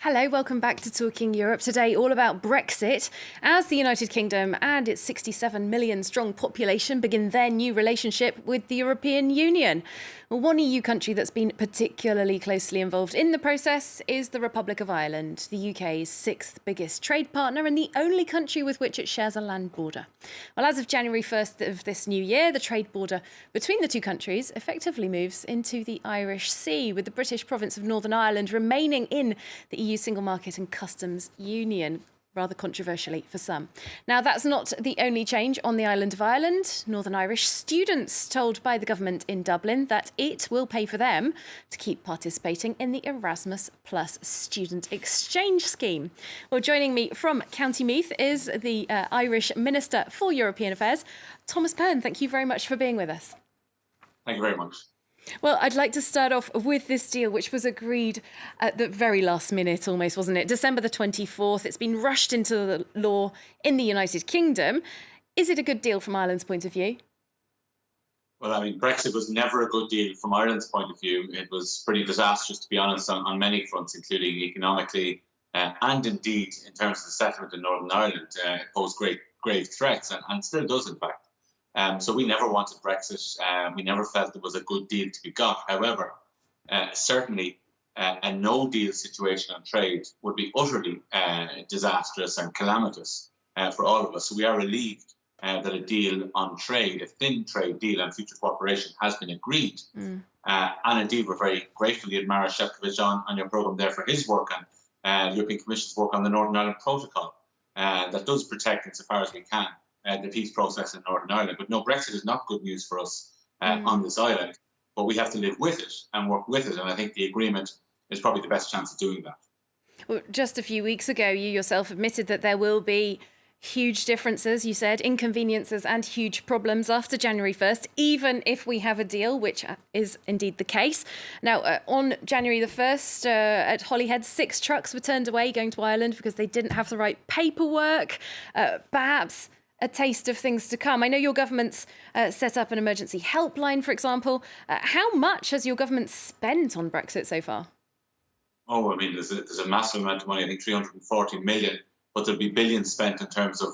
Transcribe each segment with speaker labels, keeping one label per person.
Speaker 1: Hello, welcome back to Talking Europe. Today, all about Brexit as the United Kingdom and its 67 million strong population begin their new relationship with the European Union. One EU country that's been particularly closely involved in the process is the Republic of Ireland, the UK's sixth biggest trade partner and the only country with which it shares a land border. Well, as of January 1st of this new year, the trade border between the two countries effectively moves into the Irish Sea, with the British province of Northern Ireland remaining in the EU Single Market and Customs Union, rather controversially for some. Now, that's not the only change on the island of Ireland. Northern Irish students told by the government in Dublin that it will pay for them to keep participating in the Erasmus Plus student exchange scheme. Well, joining me from County Meath is the Irish Minister for European Affairs, Thomas Byrne. Thank you very much for being with us.
Speaker 2: Thank you very much.
Speaker 1: Well, I'd like to start off with this deal, which was agreed at the very last minute, almost, wasn't it? December the 24th. It's been rushed into the law in the United Kingdom. Is it a good deal from Ireland's point of view?
Speaker 2: Well, I mean, Brexit was never a good deal from Ireland's point of view. It was pretty disastrous, to be honest, on many fronts, including economically and indeed in terms of the settlement in Northern Ireland. It posed grave threats and still does, in fact. So we never wanted Brexit. We never felt it was a good deal to be got. However, certainly a no-deal situation on trade would be utterly disastrous and calamitous for all of us. So we are relieved that a deal on trade, a thin trade deal on future cooperation, has been agreed. And indeed, we're very grateful to Mara Shevkovich on your programme there for his work and the European Commission's work on the Northern Ireland Protocol that does protect, insofar as we can, the peace process in Northern Ireland. But no, Brexit is not good news for us on this island, but we have to live with it and work with it. And I think the agreement is probably the best chance of doing that.
Speaker 1: Well, just a few weeks ago, you yourself admitted that there will be huge differences, you said, inconveniences and huge problems after January 1st, even if we have a deal, which is indeed the case. Now, on January the 1st, at Holyhead, 6 trucks were turned away going to Ireland because they didn't have the right paperwork. Perhaps a taste of things to come. I know your government's set up an emergency helpline, for example. How much has your government spent on Brexit so far?
Speaker 2: Oh, I mean, there's a massive amount of money, I think 340 million, but there'll be billions spent in terms of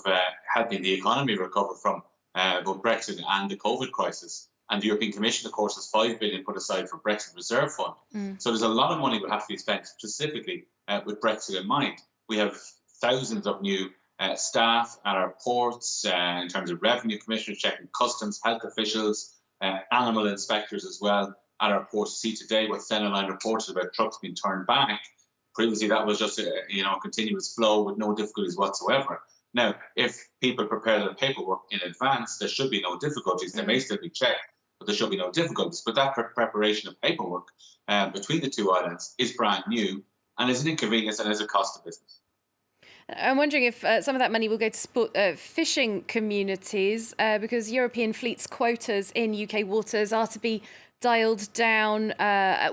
Speaker 2: helping the economy recover from both Brexit and the COVID crisis. And the European Commission, of course, has 5 billion put aside for Brexit Reserve Fund. So there's a lot of money will have to be spent specifically with Brexit in mind. We have thousands of new staff at our ports, in terms of revenue commissioners checking customs, health officials, animal inspectors as well at our ports. See today what Senna Line reported about trucks being turned back. Previously that was just a continuous flow with no difficulties whatsoever. Now, if people prepare their paperwork in advance, there should be no difficulties. There may still be checked, but there should be no difficulties. But that preparation of paperwork between the two islands is brand new and is an inconvenience and is a cost to business.
Speaker 1: I'm wondering if some of that money will go to support fishing communities because European fleets' quotas in UK waters are to be dialed down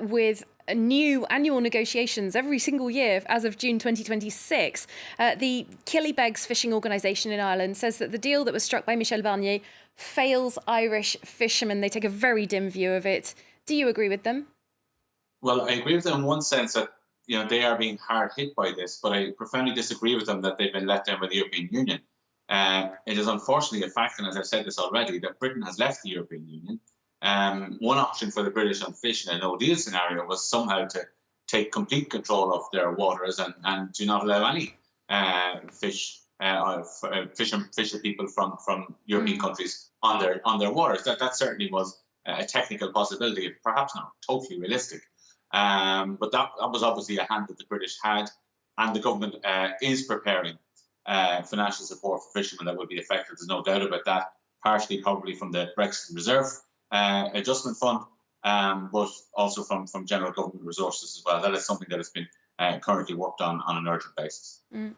Speaker 1: with new annual negotiations every single year as of June 2026. The Killybegs Fishing Organisation in Ireland says that the deal that was struck by Michel Barnier fails Irish fishermen. They take a very dim view of it. Do you agree with them?
Speaker 2: Well, I agree with them in one sense that they are being hard hit by this, but I profoundly disagree with them that they've been let down by the European Union. It is unfortunately a fact, and as I've said this already, that Britain has left the European Union. One option for the British on fish in a no-deal scenario was somehow to take complete control of their waters and do not allow any fish people from European countries on their waters. That certainly was a technical possibility, perhaps not totally realistic. But that was obviously a hand that the British had, and the government is preparing financial support for fishermen that will be affected. There's no doubt about that, partially probably from the Brexit Reserve Adjustment Fund, but also from general government resources as well. That is something that has been currently worked on an urgent basis.
Speaker 1: Now,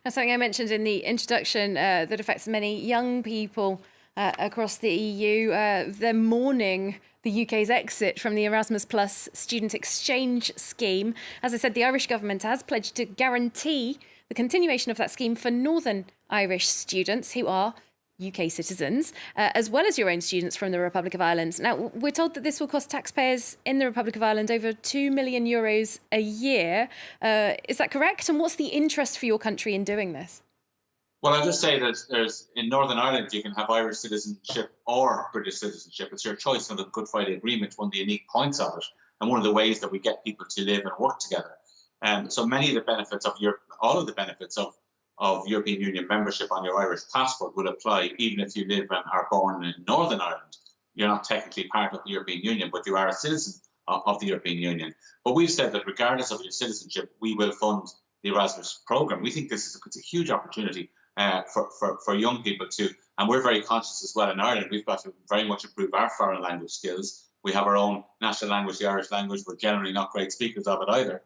Speaker 1: something I mentioned in the introduction that affects many young people across the EU. They're mourning the UK's exit from the Erasmus Plus student exchange scheme. As I said, the Irish government has pledged to guarantee the continuation of that scheme for Northern Irish students who are UK citizens, as well as your own students from the Republic of Ireland. Now, we're told that this will cost taxpayers in the Republic of Ireland over €2 million a year. Is that correct? And what's the interest for your country in doing this?
Speaker 2: Well, I'll just say that there's in Northern Ireland, you can have Irish citizenship or British citizenship. It's your choice under the Good Friday Agreement, one of the unique points of it, and one of the ways that we get people to live and work together. So many of the benefits of all of the benefits of European Union membership on your Irish passport will apply even if you live and are born in Northern Ireland. You're not technically part of the European Union, but you are a citizen of the European Union. But we've said that regardless of your citizenship, we will fund the Erasmus programme. We think it's a huge opportunity for young people too. And we're very conscious as well in Ireland. We've got to very much improve our foreign language skills. We have our own national language, the Irish language. We're generally not great speakers of it either.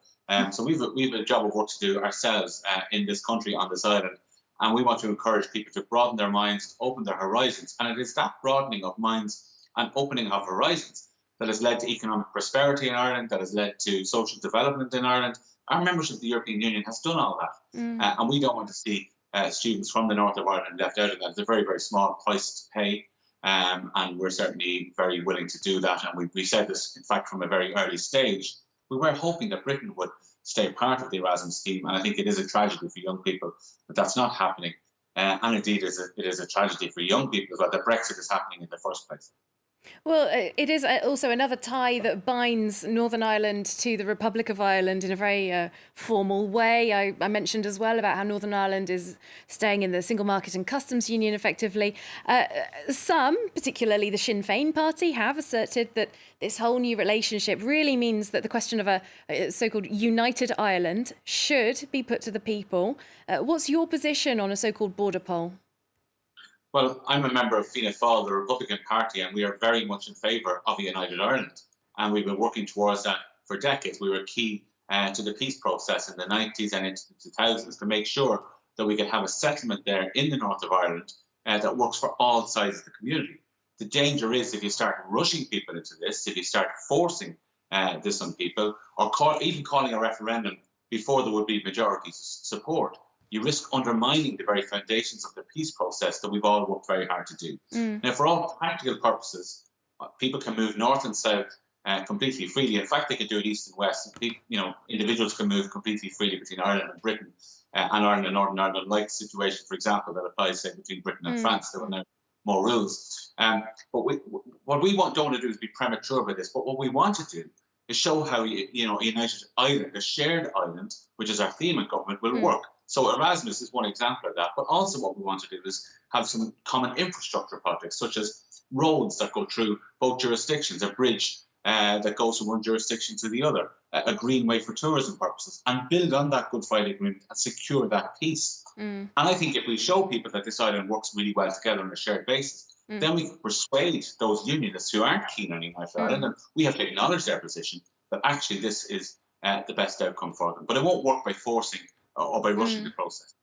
Speaker 2: So we've a job of work to do ourselves in this country, on this island. And we want to encourage people to broaden their minds, open their horizons. And it is that broadening of minds and opening of horizons that has led to economic prosperity in Ireland, that has led to social development in Ireland. Our membership of the European Union has done all that. And we don't want to see students from the north of Ireland left out of that. It's a very, very small price to pay. And we're certainly very willing to do that. And we said this, in fact, from a very early stage. We were hoping that Britain would stay part of the Erasmus scheme. And I think it is a tragedy for young people that that's not happening. And indeed, it is a tragedy for young people as well that Brexit is happening in the first place.
Speaker 1: Well, it is also another tie that binds Northern Ireland to the Republic of Ireland in a very formal way. I mentioned as well about how Northern Ireland is staying in the single market and customs union effectively. Some, particularly the Sinn Féin party, have asserted that this whole new relationship really means that the question of a so-called united Ireland should be put to the people. What's your position on a so-called border poll?
Speaker 2: Well, I'm a member of Fianna Fáil, the Republican Party, and we are very much in favour of a united Ireland. And we've been working towards that for decades. We were key to the peace process in the 90s and into the 2000s to make sure that we could have a settlement there in the north of Ireland that works for all sides of the community. The danger is if you start rushing people into this, if you start forcing this on people, or even calling a referendum before there would be majority support, you risk undermining the very foundations of the peace process that we've all worked very hard to do. Now, for all practical purposes, people can move north and south completely freely. In fact, they can do it east and west. Individuals can move completely freely between Ireland and Britain, and Ireland and Northern Ireland, like the situation, for example, that applies, say, between Britain and France. There are now more rules. But what we don't want to do is be premature with this. But what we want to do is show how a united island, a shared island, which is our theme in government, will work. So Erasmus is one example of that, but also what we want to do is have some common infrastructure projects, such as roads that go through both jurisdictions, a bridge that goes from one jurisdiction to the other, a greenway for tourism purposes, and build on that Good Friday Agreement and secure that peace. And I think if we show people that this island works really well together on a shared basis, then we can persuade those unionists who aren't keen on United Ireland, and we have to acknowledge their position, that actually this is the best outcome for them. But it won't work by forcing or by rushing the process.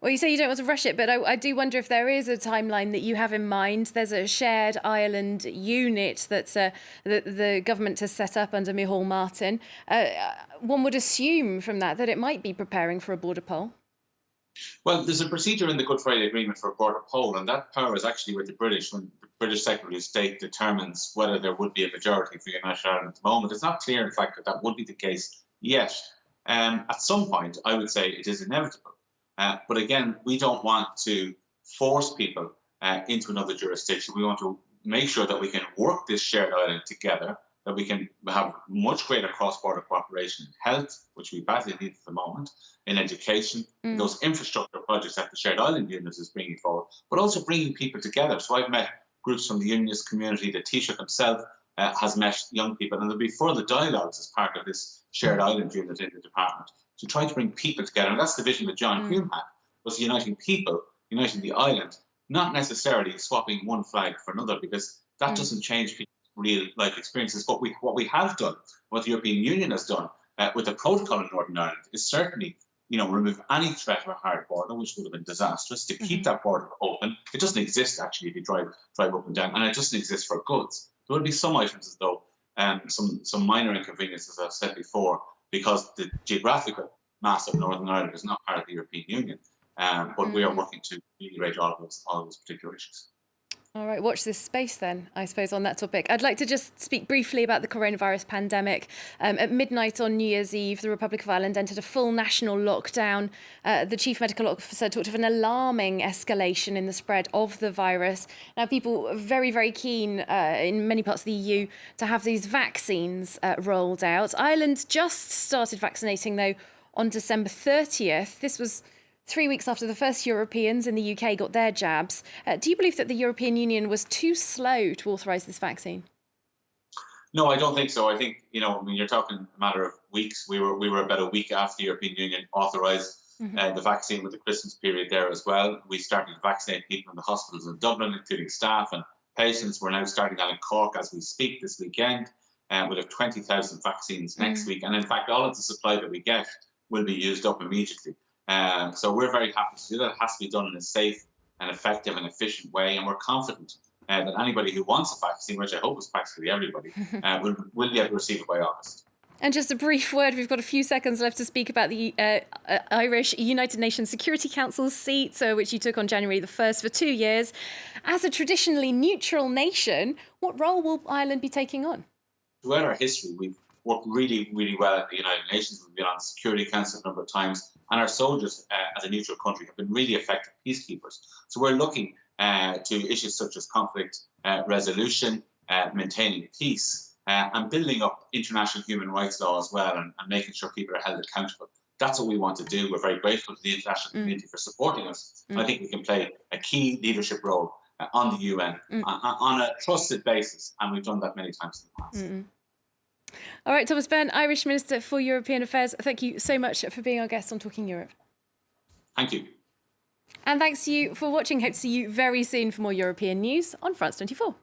Speaker 1: Well, you say you don't want to rush it, but I do wonder if there is a timeline that you have in mind. There's a shared Ireland unit that the government has set up under Micheál Martin. One would assume from that it might be preparing for a border poll.
Speaker 2: Well, there's a procedure in the Good Friday Agreement for a border poll, and that power is actually with the British, when the British Secretary of State determines whether there would be a majority for United Ireland at the moment. It's not clear, in fact, that would be the case yet. At some point, I would say it is inevitable. But again, we don't want to force people into another jurisdiction. We want to make sure that we can work this shared island together, that we can have much greater cross-border cooperation in health, which we badly need at the moment, in education, in those infrastructure projects that the shared island unit is bringing forward, but also bringing people together. So I've met groups from the unionist community. The Taoiseach himself has met young people, and there'll be further dialogues as part of this shared island unit in the department to try to bring people together. And that's the vision that John Hume had, was uniting people, uniting the island, not necessarily swapping one flag for another, because that doesn't change people's real life experiences. But what we have done, what the European Union has done with the protocol in Northern Ireland, is certainly remove any threat of a hard border, which would have been disastrous, to keep that border open. It doesn't exist, actually, if you drive up and down, and it doesn't exist for goods. There will be some items, as though some minor inconveniences, as I've said before, because the geographical mass of Northern Ireland is not part of the European Union. but we are working to ameliorate all of those particular issues.
Speaker 1: All right, watch this space then, I suppose, on that topic. I'd like to just speak briefly about the coronavirus pandemic. At midnight on New Year's Eve, the Republic of Ireland entered a full national lockdown. The chief medical officer talked of an alarming escalation in the spread of the virus. Now, people are very, very keen in many parts of the EU to have these vaccines rolled out. Ireland just started vaccinating, though, on December 30th. This was 3 weeks after the first Europeans in the UK got their jabs. Do you believe that the European Union was too slow to authorise this vaccine?
Speaker 2: No, I don't think so. I think, when you're talking a matter of weeks, we were about a week after the European Union authorised the vaccine with the Christmas period there as well. We started to vaccinate people in the hospitals in Dublin, including staff and patients. We're now starting that in Cork as we speak this weekend. We'll have 20,000 vaccines next week. And in fact, all of the supply that we get will be used up immediately. So we're very happy to do that. It has to be done in a safe and effective and efficient way. And we're confident that anybody who wants a vaccine, which I hope is practically everybody, will be able to receive it by August.
Speaker 1: And just a brief word, we've got a few seconds left to speak about the Irish United Nations Security Council seat, which you took on January the 1st for 2 years. As a traditionally neutral nation, what role will Ireland be taking on?
Speaker 2: Throughout our history, we've worked really, really well at the United Nations. We've been on the Security Council a number of times, and our soldiers, as a neutral country, have been really effective peacekeepers. So we're looking to issues such as conflict resolution, maintaining peace, and building up international human rights law as well, and making sure people are held accountable. That's what we want to do. We're very grateful to the international community for supporting us. And I think we can play a key leadership role on the UN on a trusted basis, and we've done that many times in the past.
Speaker 1: All right, Thomas Byrne, Irish Minister for European Affairs, thank you so much for being our guest on Talking Europe.
Speaker 2: Thank you.
Speaker 1: And thanks to you for watching. Hope to see you very soon for more European news on France 24.